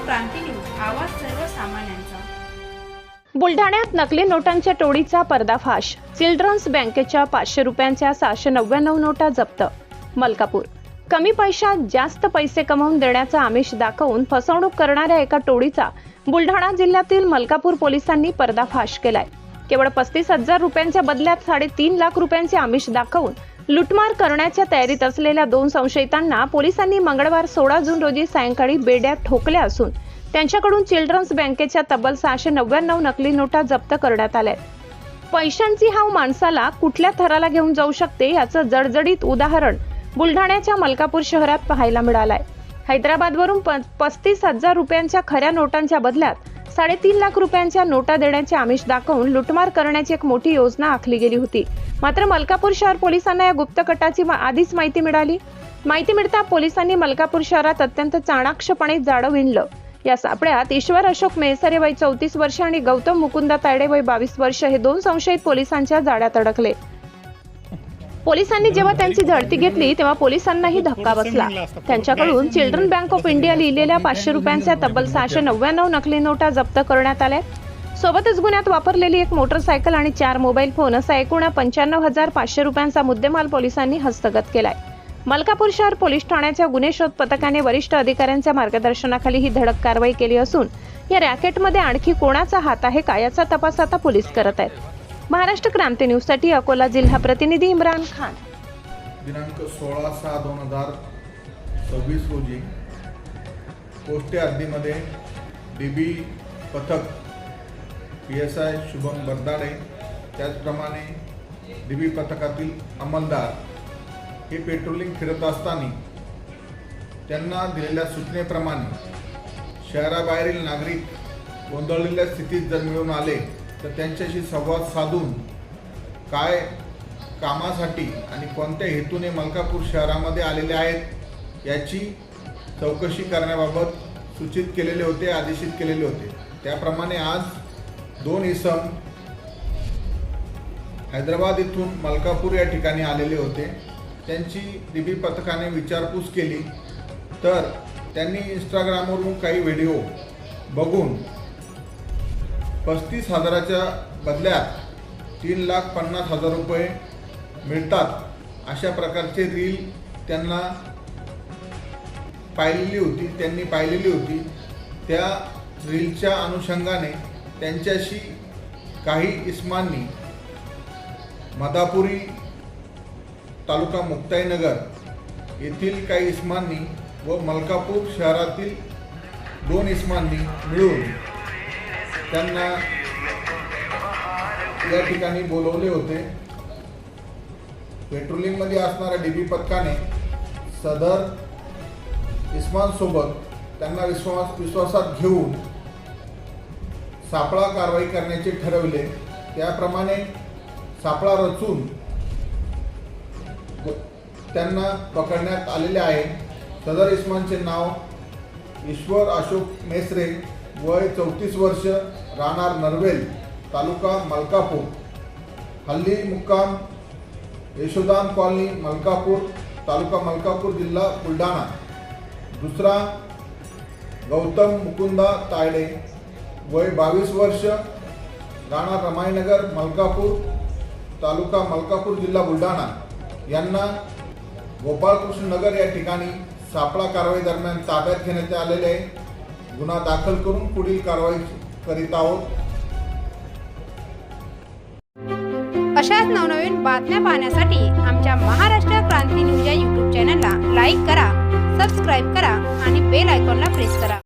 क्रांती news, आवाज सर्वसामान्यांचा। बुलढाण्यात नकली नोटांच्या टोळीचा पर्दाफाश। चिल्ड्रन्स बँकेच्या 500 रुपयांच्या 699 नोटा जप्त। मलकापूर। कमी पैशात जास्त पैसे कमवून देण्याचा आमिष दाखवून फसवणूक करणाऱ्या एका टोळीचा बुलढाणा जिल्ह्यातील मलकापूर पोलिसांनी पर्दाफाश केलाय। केवळ 35,000 रुपयांच्या बदल्यात 3.5 लाख रुपयांचे आमिष दाखवून लुटमार करण्याच्या तयारीत असलेल्या 2 संशयितांना पोलिसांनी मंगळवार 16 जून रोजी सायंकाळी बेड्यात ठोकले असून त्यांच्याकडून चिल्ड्रन्स बँकेच्या तब्बल 699 नकली नोटा जप्त करण्यात आल्या। पैशांची हाव माणसाला कुठल्या थराला घेऊन जाऊ शकते याचं जडजडीत उदाहरण बुलढाण्याच्या मलकापूर शहरात पाहायला मिळालंय। हैदराबादवरून 35,000 रुपयांच्या खऱ्या नोटांच्या बदल्यात 3.5 लाख रुपयांच्या नोटा देण्याचे आमिष दाखवून लुटमार करण्याची एक मोठी योजना आखली गेली होती। मात्र मलकापूर शहर पोलिसांना या गुप्त कटाची आधीच माहिती मिळाली। माहिती मिळता पोलिसांनी मलकापूर शहरात अत्यंत चाणाक्षपणे जाळं विणलं। या सापळ्यात ईश्वर अशोक मेहसरे वय 34 वर्ष आणि गौतम मुकुंदा तायडे वय 22 वर्ष हे 2 संशयित पोलिसांच्या जाळ्यात अडकले। पोलिसांनी जेव्हा त्यांची झडती घेतली तेव्हा पोलिसांनाही धक्का बसला। त्यांच्याकडून चिल्ड्रन बँक ऑफ इंडिया लिहिलेल्या 500 रुपयांच्या तब्बल 699 नकली नोटा जप्त करण्यात आल्या। सोबतच गुन्ह्यात वापरलेली एक मोटरसायकल आणि 4 मोबाईल फोन असा एकूण 95,500 रुपयांचा मुद्देमाल पोलिसांनी हस्तगत केलाय। मलकापूर शहर पोलीस ठाण्याच्या गुन्हे शोध पथकाने वरिष्ठ अधिकाऱ्यांच्या मार्गदर्शनाखाली ही धडक कारवाई केली असून या रॅकेटमध्ये आणखी कोणाचा हात आहे का याचा तपास आता पोलीस करत आहेत। महाराष्ट्र क्रांती न्यूज साठी अकोला जिल्हा प्रतिनिधी इम्रान खान। दिनांक 16/6/2026 रोजी पोस्टे हद्दीमध्ये डीबी पथक PSI शुभम बर्दाडे त्याचप्रमाणे डीबी पथकातील अंमलदार हे पेट्रोलिंग फिरत असताना त्यांना दिलेल्या सूचनेप्रमाणे शहराबाहेरील नागरिक गोंधळलेल्या स्थितीत जर मिळून आले तर त्यांच्याशी संवाद साधून काय कामासाठी आणि कोणत्या हेतूने मलकापूर शहरामध्ये आलेले आहेत याची चौकशी करण्याबाबत सूचित केलेले होते, आदेशित केलेले होते। त्याप्रमाणे आज 2 इसम हैदराबाद इथून मलकापूर या ठिकाणी आलेले होते। त्यांची डीबी पथकाने विचारपूस केली तर त्यांनी इंस्टाग्रामवरून काही व्हिडिओ बघून 35,000च्या बदल्यात 3,50,000 रुपये मिळतात अशा प्रकारचे रील त्यांनी पाहिलेली होती। त्या रीलच्या अनुषंगाने त्यांच्याशी काही इसमांनी मदापुरी तालुका मुक्ताईनगर येथील काही इसमांनी व मलकापूर शहरातील 2 इसमांनी मिळून त्यांना या ठिकाणी बोलवले होते। पेट्रोलिंगमध्ये असणाऱ्या डीबी पथकाने सदर इस्मांसोबत त्यांना विश्वासात घेऊन सापळा कारवाई करण्याचे ठरवले। त्याप्रमाणे सापळा रचून त्यांना पकडण्यात आलेले आहे। सदर इस्मांचे नाव ईश्वर अशोक मेहसरे वय 34 वर्ष, राहणार नरवेल, तालुका मलकापूर, हल्ली मुक्काम यशोदान कॉलनी मलकापूर, तालुका मलकापूर, जिल्हा बुलढाणा। दुसरा गौतम मुकुंदा तायडे वय 22 वर्ष, राहणार रमाईनगर मलकापूर, तालुका मलकापूर, जिल्हा बुलढाणा यांना गोपाळकृष्ण नगर या ठिकाणी सापळा कारवाई दरम्यान ताब्यात घेण्यात आलेले आहे। गुन्हा दाखल करून पुढील कारवाई करीत आहोत। अशाच नवनवीन बातम्या पाहण्यासाठी आमच्या महाराष्ट्र क्रांती न्यूज या YouTube चॅनलला लाईक करा, सबस्क्राईब करा आणि बेल आयकॉनला प्रेस करा।